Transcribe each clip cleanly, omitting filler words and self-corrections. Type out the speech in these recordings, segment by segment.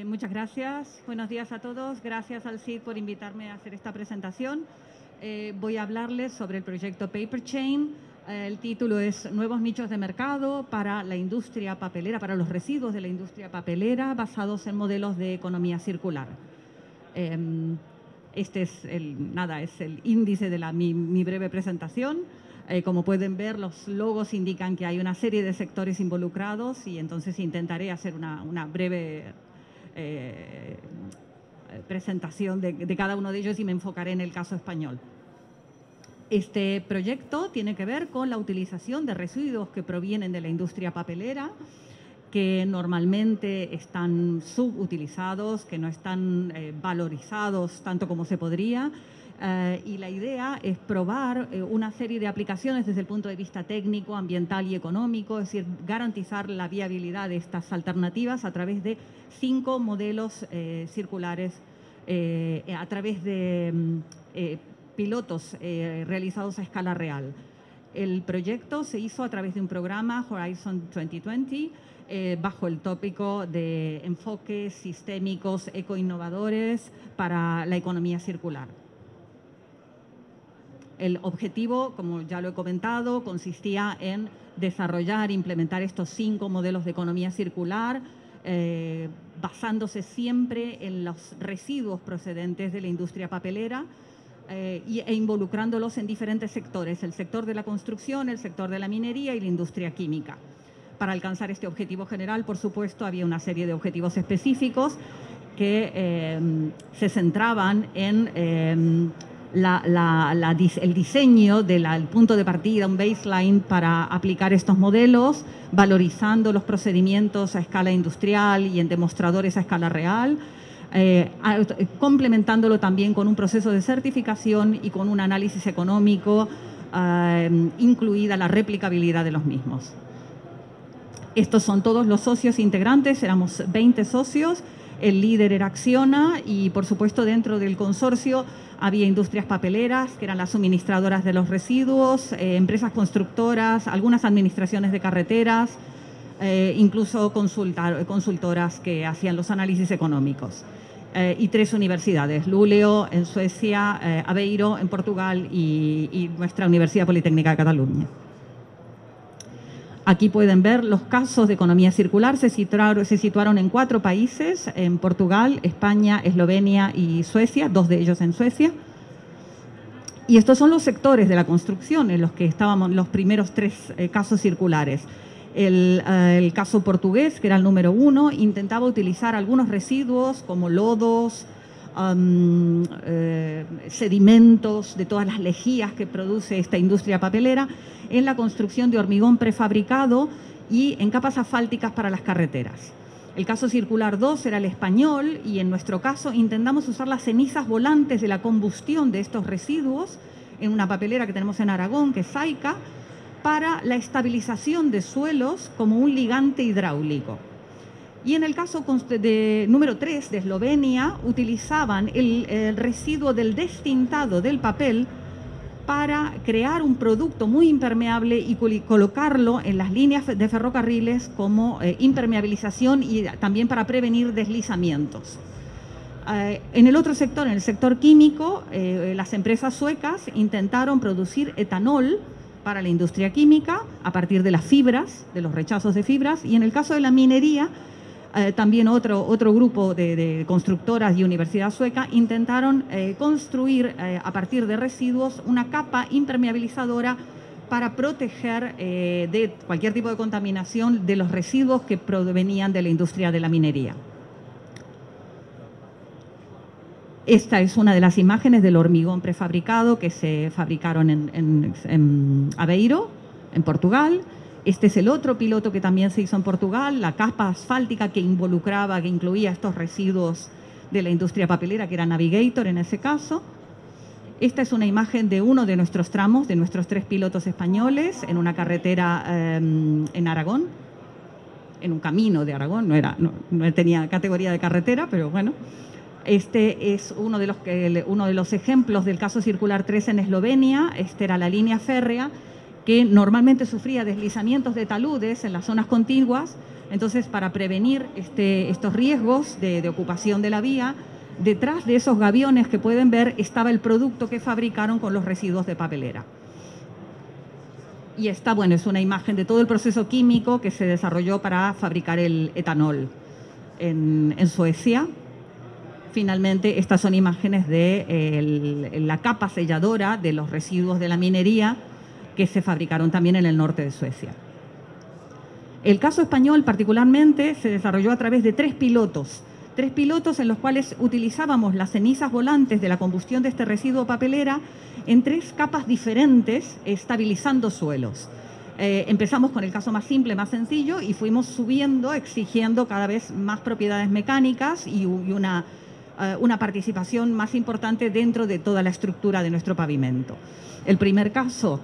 Muchas gracias. Buenos días a todos. Gracias al CID por invitarme a hacer esta presentación. Voy a hablarles sobre el proyecto PaperChain. El título es Nuevos nichos de mercado para la industria papelera, para los residuos de la industria papelera basados en modelos de economía circular. Este es el índice de mi breve presentación. Como pueden ver, los logos indican que hay una serie de sectores involucrados y entonces intentaré hacer una breve presentación de cada uno de ellos y me enfocaré en el caso español. Este proyecto tiene que ver con la utilización de residuos que provienen de la industria papelera, que normalmente están subutilizados, que no están valorizados tanto como se podría. Y la idea es probar una serie de aplicaciones desde el punto de vista técnico, ambiental y económico, es decir, garantizar la viabilidad de estas alternativas a través de 5 modelos circulares, a través de pilotos realizados a escala real. El proyecto se hizo a través de un programa, Horizon 2020, bajo el tópico de enfoques sistémicos ecoinnovadores para la economía circular. El objetivo, como ya lo he comentado, consistía en desarrollar e implementar estos 5 modelos de economía circular, basándose siempre en los residuos procedentes de la industria papelera e involucrándolos en diferentes sectores, el sector de la construcción, el sector de la minería y la industria química. Para alcanzar este objetivo general, por supuesto, había una serie de objetivos específicos que se centraban en el diseño del punto de partida, un baseline para aplicar estos modelos, valorizando los procedimientos a escala industrial y en demostradores a escala real, complementándolo también con un proceso de certificación y con un análisis económico, incluida la replicabilidad de los mismos. Estos son todos los socios integrantes, éramos 20 socios, el líder era Acciona y, por supuesto, dentro del consorcio había industrias papeleras, que eran las suministradoras de los residuos, empresas constructoras, algunas administraciones de carreteras, incluso consultoras que hacían los análisis económicos. Y 3 universidades, Luleå en Suecia, Aveiro en Portugal y nuestra Universidad Politécnica de Cataluña. Aquí pueden ver los casos de economía circular, se situaron en 4 países, en Portugal, España, Eslovenia y Suecia, 2 de ellos en Suecia. Y estos son los sectores de la construcción en los que estábamos los primeros 3 casos circulares. El caso portugués, que era el número 1, intentaba utilizar algunos residuos como lodos, sedimentos de todas las lejías que produce esta industria papelera en la construcción de hormigón prefabricado y en capas asfálticas para las carreteras. El caso circular 2 era el español y en nuestro caso intentamos usar las cenizas volantes de la combustión de estos residuos en una papelera que tenemos en Aragón, que es Saica, para la estabilización de suelos como un ligante hidráulico. Y en el caso número 3 de Eslovenia, utilizaban el residuo del destintado del papel para crear un producto muy impermeable y colocarlo en las líneas de ferrocarriles como impermeabilización y también para prevenir deslizamientos. En el otro sector, en el sector químico, las empresas suecas intentaron producir etanol para la industria química a partir de las fibras, de los rechazos de fibras, y en el caso de la minería, también otro grupo de constructoras y universidad sueca intentaron construir a partir de residuos una capa impermeabilizadora para proteger de cualquier tipo de contaminación de los residuos que provenían de la industria de la minería. Esta es una de las imágenes del hormigón prefabricado que se fabricaron en Aveiro, en Portugal. Este es el otro piloto que también se hizo en Portugal, la capa asfáltica que incluía estos residuos de la industria papelera, que era Navigator en ese caso. Esta es una imagen de uno de nuestros tramos, de nuestros 3 pilotos españoles, en una carretera en Aragón, en un camino de Aragón, no tenía categoría de carretera, pero bueno. Este es uno de los ejemplos del caso circular 3 en Eslovenia. Esta era la línea férrea que normalmente sufría deslizamientos de taludes en las zonas contiguas Entonces, para prevenir estos riesgos de ocupación de la vía, detrás de esos gaviones que pueden ver estaba el producto que fabricaron con los residuos de papelera. Y esta, bueno, es una imagen de todo el proceso químico que se desarrolló para fabricar el etanol en Suecia. Finalmente, estas son imágenes de la capa selladora de los residuos de la minería que se fabricaron también en el norte de Suecia. El caso español, particularmente, se desarrolló a través de tres pilotos en los cuales utilizábamos las cenizas volantes de la combustión de este residuo papelera en tres capas diferentes, estabilizando suelos. Empezamos con el caso más simple, más sencillo, y fuimos subiendo, exigiendo cada vez más propiedades mecánicas y una participación más importante dentro de toda la estructura de nuestro pavimento. El primer caso,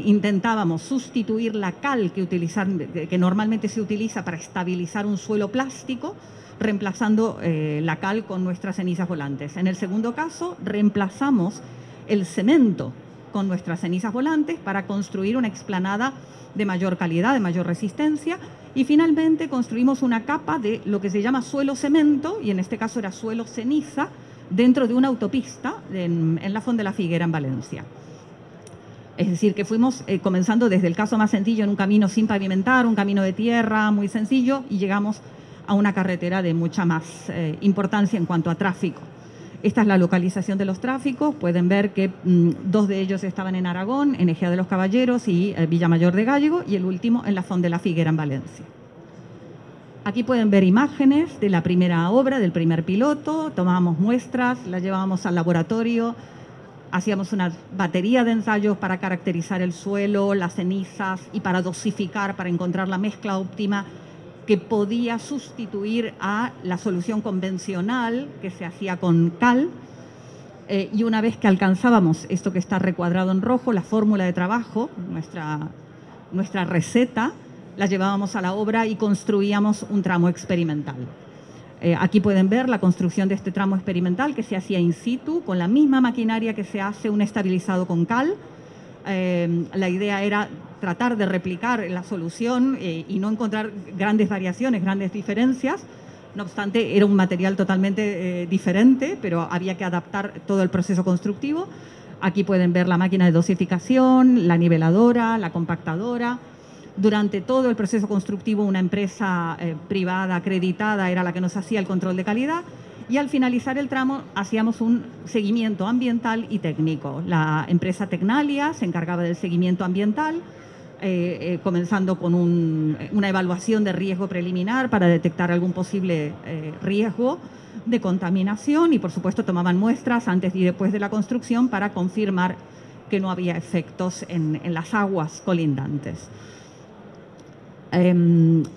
intentábamos sustituir la cal que normalmente se utiliza para estabilizar un suelo plástico, reemplazando la cal con nuestras cenizas volantes. En el segundo caso, reemplazamos el cemento con nuestras cenizas volantes para construir una explanada de mayor calidad, de mayor resistencia, y finalmente construimos una capa de lo que se llama suelo cemento, y en este caso era suelo ceniza, dentro de una autopista en la Font de la Figuera, en Valencia. Es decir, que fuimos comenzando desde el caso más sencillo en un camino sin pavimentar, un camino de tierra muy sencillo, y llegamos a una carretera de mucha más importancia en cuanto a tráfico. Esta es la localización de los tráficos. Pueden ver que dos de ellos estaban en Aragón, en Ejea de los Caballeros y Villamayor de Gállego, y el último en la Font de la Figuera, en Valencia. Aquí pueden ver imágenes de la primera obra, del primer piloto. Tomábamos muestras, las llevábamos al laboratorio, hacíamos una batería de ensayos para caracterizar el suelo, las cenizas y para dosificar, para encontrar la mezcla óptima que podía sustituir a la solución convencional que se hacía con cal. Y una vez que alcanzábamos esto que está recuadrado en rojo, la fórmula de trabajo, nuestra receta, la llevábamos a la obra y construíamos un tramo experimental. Aquí pueden ver la construcción de este tramo experimental que se hacía in situ, con la misma maquinaria que se hace un estabilizado con cal. La idea era tratar de replicar la solución y no encontrar grandes variaciones, grandes diferencias. No obstante, era un material totalmente diferente, pero había que adaptar todo el proceso constructivo. Aquí pueden ver la máquina de dosificación, la niveladora, la compactadora. Durante todo el proceso constructivo, una empresa privada acreditada era la que nos hacía el control de calidad. Y al finalizar el tramo hacíamos un seguimiento ambiental y técnico. La empresa Tecnalia se encargaba del seguimiento ambiental, comenzando con una evaluación de riesgo preliminar para detectar algún posible riesgo de contaminación, y por supuesto tomaban muestras antes y después de la construcción para confirmar que no había efectos en las aguas colindantes.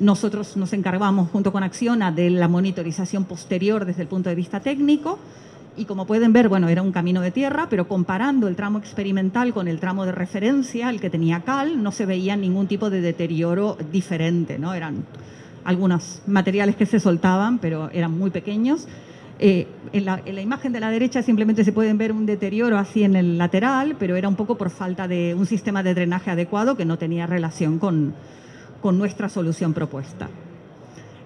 Nosotros nos encargamos junto con Acciona de la monitorización posterior desde el punto de vista técnico, y como pueden ver, bueno, era un camino de tierra, pero comparando el tramo experimental con el tramo de referencia, el que tenía cal, no se veía ningún tipo de deterioro diferente, ¿no? Eran algunos materiales que se soltaban, pero eran muy pequeños. En la imagen de la derecha simplemente se pueden ver un deterioro así en el lateral, pero era un poco por falta de un sistema de drenaje adecuado que no tenía relación con nuestra solución propuesta.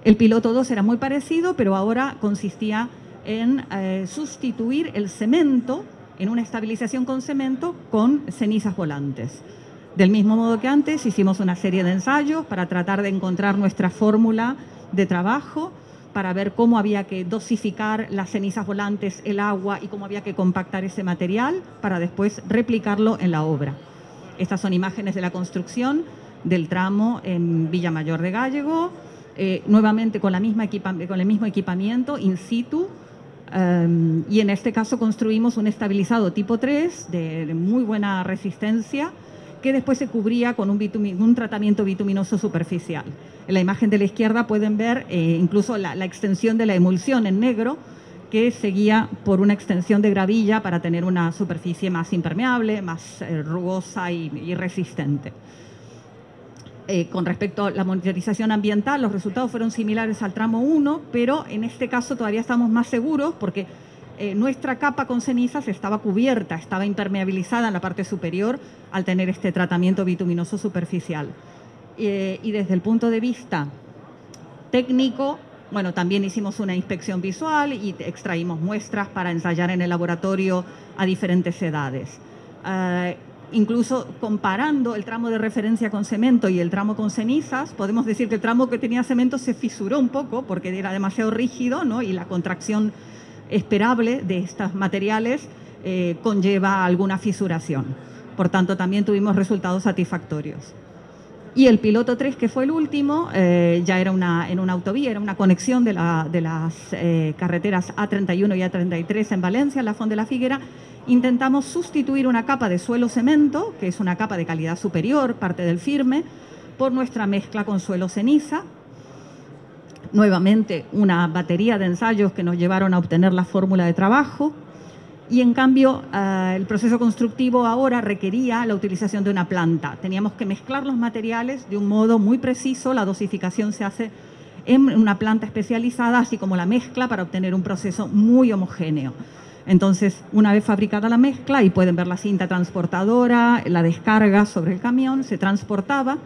El piloto 2 era muy parecido, pero ahora consistía en sustituir el cemento, en una estabilización con cemento, con cenizas volantes. Del mismo modo que antes, hicimos una serie de ensayos para tratar de encontrar nuestra fórmula de trabajo, para ver cómo había que dosificar las cenizas volantes, el agua, y cómo había que compactar ese material para después replicarlo en la obra. Estas son imágenes de la construcción del tramo en Villamayor de Gállego, nuevamente con el mismo equipamiento in situ, y en este caso construimos un estabilizado tipo 3 de muy buena resistencia, que después se cubría con un tratamiento bituminoso superficial. En la imagen de la izquierda pueden ver incluso la extensión de la emulsión en negro, que seguía por una extensión de gravilla para tener una superficie más impermeable, más rugosa y resistente. Con respecto a la monitorización ambiental, los resultados fueron similares al tramo 1, pero en este caso todavía estamos más seguros porque nuestra capa con cenizas estaba cubierta, estaba impermeabilizada en la parte superior al tener este tratamiento bituminoso superficial. Y desde el punto de vista técnico, bueno, también hicimos una inspección visual y extraímos muestras para ensayar en el laboratorio a diferentes edades. Incluso comparando el tramo de referencia con cemento y el tramo con cenizas, podemos decir que el tramo que tenía cemento se fisuró un poco porque era demasiado rígido, ¿no? Y la contracción esperable de estos materiales conlleva alguna fisuración. Por tanto, también tuvimos resultados satisfactorios. Y el piloto 3, que fue el último, ya era en una autovía, era una conexión de las carreteras A31 y A33 en Valencia, en la Font de la Figuera. Intentamos sustituir una capa de suelo cemento, que es una capa de calidad superior, parte del firme, por nuestra mezcla con suelo ceniza. Nuevamente, una batería de ensayos que nos llevaron a obtener la fórmula de trabajo. Y en cambio, el proceso constructivo ahora requería la utilización de una planta. Teníamos que mezclar los materiales de un modo muy preciso. La dosificación se hace en una planta especializada, así como la mezcla, para obtener un proceso muy homogéneo. Entonces, una vez fabricada la mezcla, y pueden ver la cinta transportadora, la descarga sobre el camión, se transportaba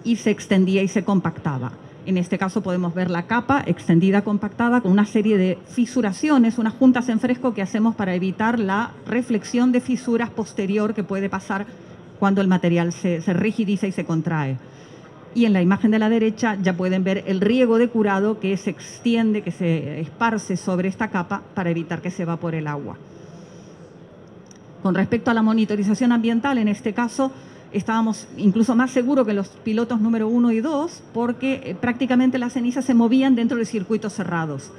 y se extendía y se compactaba. En este caso podemos ver la capa extendida, compactada, con una serie de fisuraciones, unas juntas en fresco que hacemos para evitar la reflexión de fisuras posterior que puede pasar cuando el material se rigidiza y se contrae. Y en la imagen de la derecha ya pueden ver el riego de curado que se extiende, que se esparce sobre esta capa para evitar que se evapore el agua. Con respecto a la monitorización ambiental, en este caso, estábamos incluso más seguros que los pilotos número 1 y 2 porque prácticamente las cenizas se movían dentro de circuitos cerrados.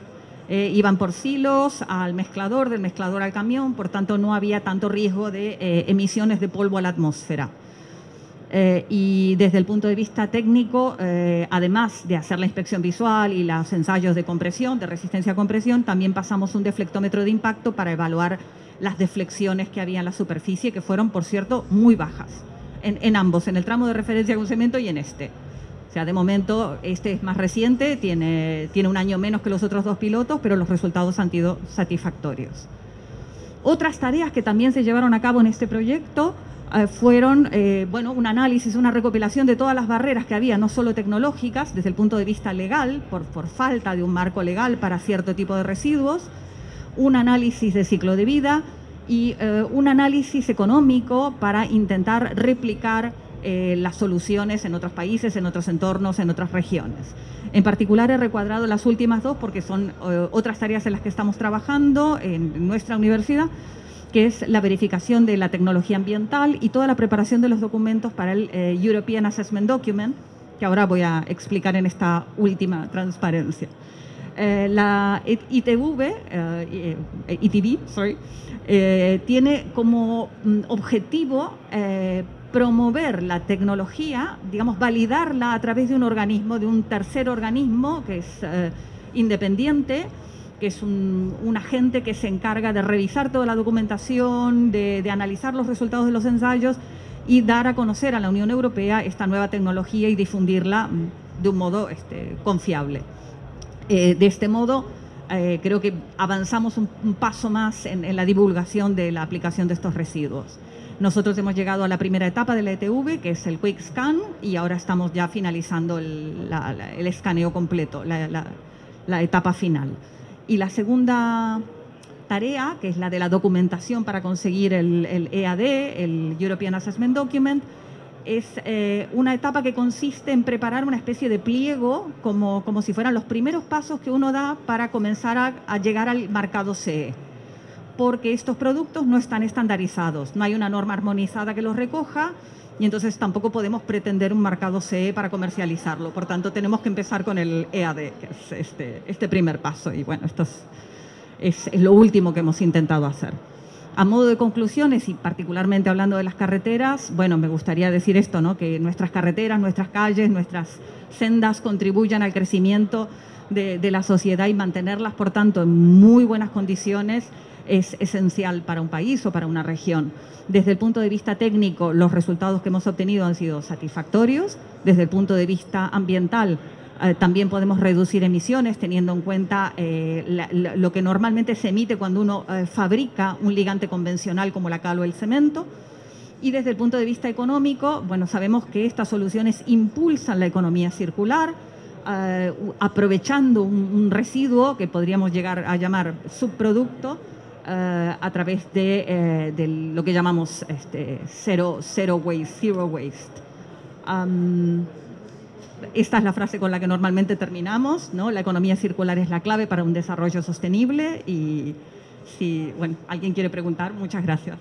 Iban por silos al mezclador, del mezclador al camión, por tanto no había tanto riesgo de emisiones de polvo a la atmósfera. Y desde el punto de vista técnico, además de hacer la inspección visual y los ensayos de compresión, de resistencia a compresión, también pasamos un deflectómetro de impacto para evaluar las deflexiones que había en la superficie, que fueron, por cierto, muy bajas. En ambos, en el tramo de referencia con cemento y en este. O sea, de momento, este es más reciente, tiene un año menos que los otros dos pilotos, pero los resultados han sido satisfactorios. Otras tareas que también se llevaron a cabo en este proyecto fueron, bueno, un análisis, una recopilación de todas las barreras que había, no solo tecnológicas, desde el punto de vista legal, por falta de un marco legal para cierto tipo de residuos, un análisis de ciclo de vida, y un análisis económico para intentar replicar las soluciones en otros países, en otros entornos, en otras regiones. En particular he recuadrado las últimas dos porque son otras tareas en las que estamos trabajando en nuestra universidad, que es la verificación de la tecnología ambiental y toda la preparación de los documentos para el European Assessment Document, que ahora voy a explicar en esta última transparencia. La ITV, tiene como objetivo promover la tecnología, digamos, validarla a través de un organismo, de un tercer organismo que es independiente, que es un agente que se encarga de revisar toda la documentación, de analizar los resultados de los ensayos y dar a conocer a la Unión Europea esta nueva tecnología y difundirla de un modo confiable. De este modo, creo que avanzamos un paso más en la divulgación de la aplicación de estos residuos. Nosotros hemos llegado a la primera etapa de la ETV, que es el Quick Scan, y ahora estamos ya finalizando el escaneo completo, la etapa final. Y la segunda tarea, que es la de la documentación para conseguir el EAD, el European Assessment Document, es una etapa que consiste en preparar una especie de pliego, como si fueran los primeros pasos que uno da para comenzar a llegar al marcado CE. Porque estos productos no están estandarizados, no hay una norma armonizada que los recoja y entonces tampoco podemos pretender un marcado CE para comercializarlo. Por tanto, tenemos que empezar con el EAD, que es este primer paso. Y bueno, esto es lo último que hemos intentado hacer. A modo de conclusiones, y particularmente hablando de las carreteras, bueno, me gustaría decir esto, ¿no? Que nuestras carreteras, nuestras calles, nuestras sendas contribuyan al crecimiento de la sociedad y mantenerlas, por tanto, en muy buenas condiciones es esencial para un país o para una región. Desde el punto de vista técnico, los resultados que hemos obtenido han sido satisfactorios. Desde el punto de vista ambiental, también podemos reducir emisiones teniendo en cuenta lo que normalmente se emite cuando uno fabrica un ligante convencional como la cal o el cemento. Y desde el punto de vista económico, bueno, sabemos que estas soluciones impulsan la economía circular, aprovechando un residuo que podríamos llegar a llamar subproducto a través de lo que llamamos zero waste. Esta es la frase con la que normalmente terminamos, ¿no? La economía circular es la clave para un desarrollo sostenible y si alguien quiere preguntar, muchas gracias.